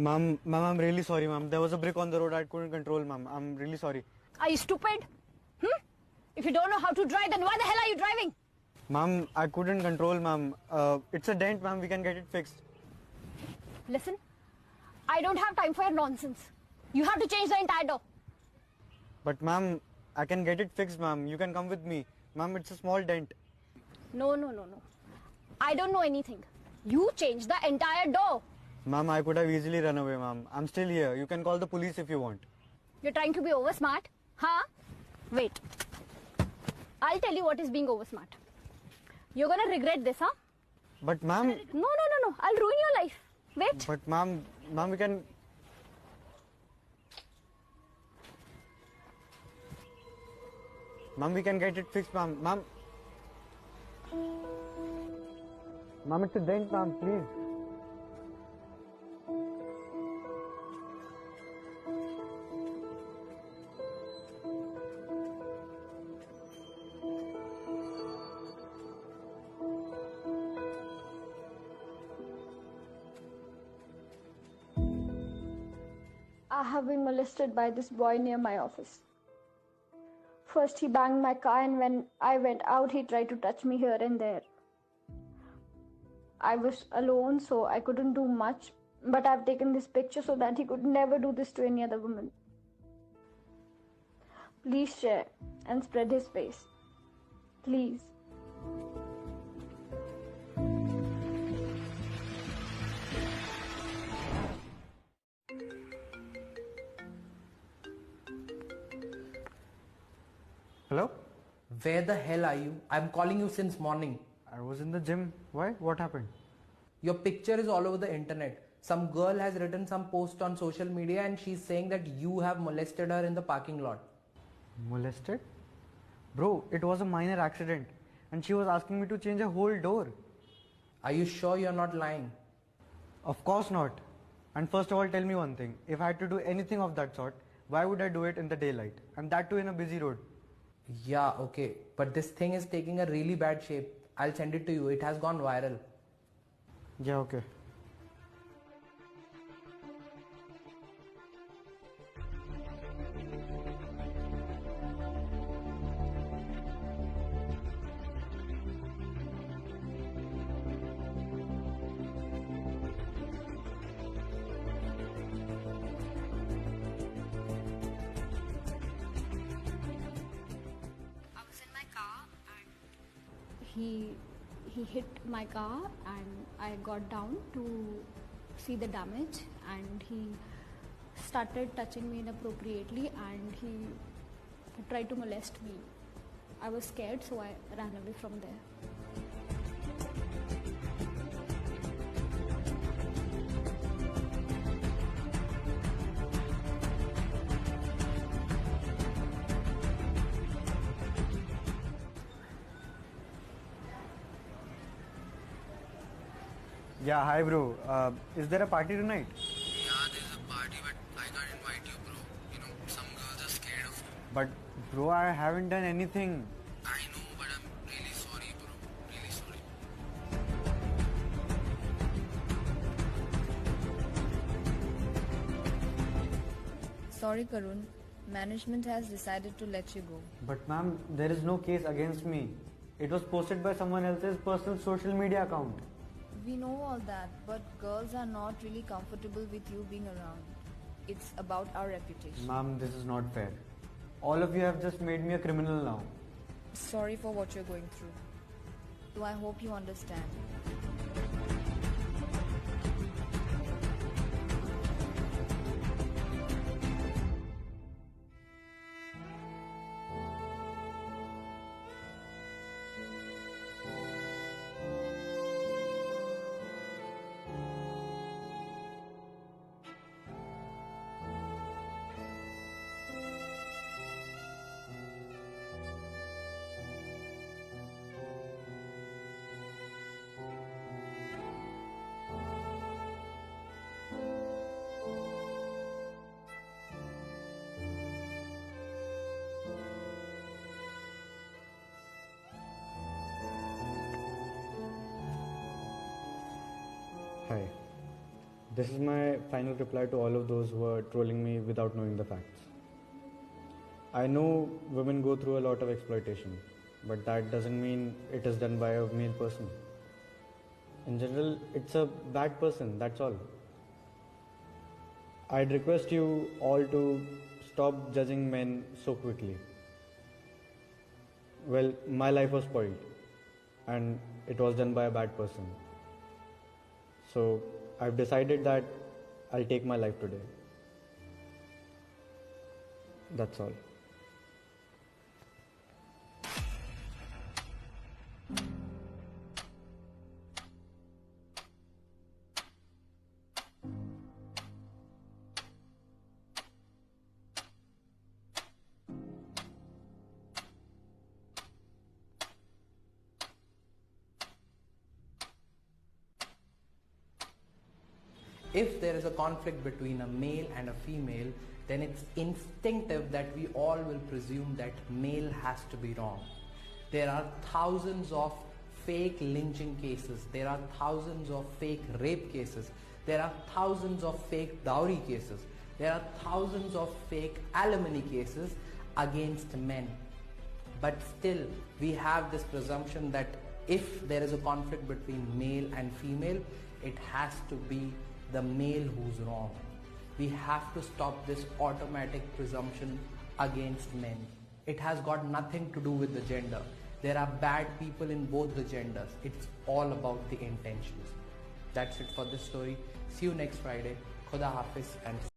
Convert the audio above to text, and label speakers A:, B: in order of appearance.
A: Ma'am, I'm really sorry, ma'am. There was a brick on the road I couldn't control, ma'am. I'm really sorry.
B: Are you stupid? If you don't know how to drive, then why the hell are you driving?
A: Ma'am, I couldn't control, ma'am. It's a dent, ma'am. We can get it fixed.
B: Listen, I don't have time for your nonsense. You have to change the entire door.
A: But, ma'am, I can get it fixed, ma'am. You can come with me. Ma'am, it's a small dent.
B: No. I don't know anything. You change the entire door.
A: Ma'am, I could have easily run away, ma'am. I'm still here. You can call the police if you want.
B: You're trying to be over smart? Huh? Wait. I'll tell you what is being over smart. You're gonna regret this, huh?
A: But, ma'am...
B: No. I'll ruin your life. Wait.
A: But, ma'am, we can... Ma'am, we can get it fixed, ma'am. Ma'am, it's a dent, ma'am, please.
C: I have been molested by this boy near my office. First he banged my car, and when I went out he tried to touch me here and there. I was alone, so I couldn't do much, but I've taken this picture so that he could never do this to any other woman. Please share and spread his face. Please.
A: Hello?
D: Where the hell are you? I'm calling you since morning.
A: I was in the gym. Why? What happened?
D: Your picture is all over the internet. Some girl has written some post on social media and she's saying that you have molested her in the parking lot.
A: Molested? Bro, it was a minor accident. And she was asking me to change a whole door.
D: Are you sure you're not lying?
A: Of course not. And first of all, tell me one thing. If I had to do anything of that sort, why would I do it in the daylight? And that too in a busy road.
D: Yeah, okay. But this thing is taking a really bad shape. I'll send it to you. It has gone viral.
A: Yeah, okay.
B: I was in my car and he hit my car, and I got down to see the damage, and he started touching me inappropriately and he tried to molest me. I was scared, so I ran away from there.
A: Yeah, hi bro. Is there a party tonight?
E: Yeah, there's a party, but I can't invite you, bro. You know, some girls are scared of you.
A: But bro, I haven't done anything.
E: I know, but I'm really sorry, bro. Really sorry.
F: Sorry, Karun. Management has decided to let you go.
A: But ma'am, there is no case against me. It was posted by someone else's personal social media account.
F: We know all that, but girls are not really comfortable with you being around. It's about our reputation.
A: Ma'am, this is not fair. All of you have just made me a criminal now.
F: Sorry for what you're going through. So I hope you understand.
A: Hi. This is my final reply to all of those who are trolling me without knowing the facts. I know women go through a lot of exploitation, but that doesn't mean it is done by a male person. In general, it's a bad person, that's all. I'd request you all to stop judging men so quickly. Well, my life was spoiled and it was done by a bad person. So I've decided that I'll take my life today. That's all.
D: If there is a conflict between a male and a female, then it's instinctive that we all will presume that male has to be wrong. There are thousands of fake lynching cases, there are thousands of fake rape cases, there are thousands of fake dowry cases, there are thousands of fake alimony cases against men. But still, we have this presumption that if there is a conflict between male and female, it has to be the male who's wrong. We have to stop this automatic presumption against men. It has got nothing to do with the gender. There are bad people in both the genders. It's all about the intentions. That's it for this story. See you next Friday. Khuda Hafiz and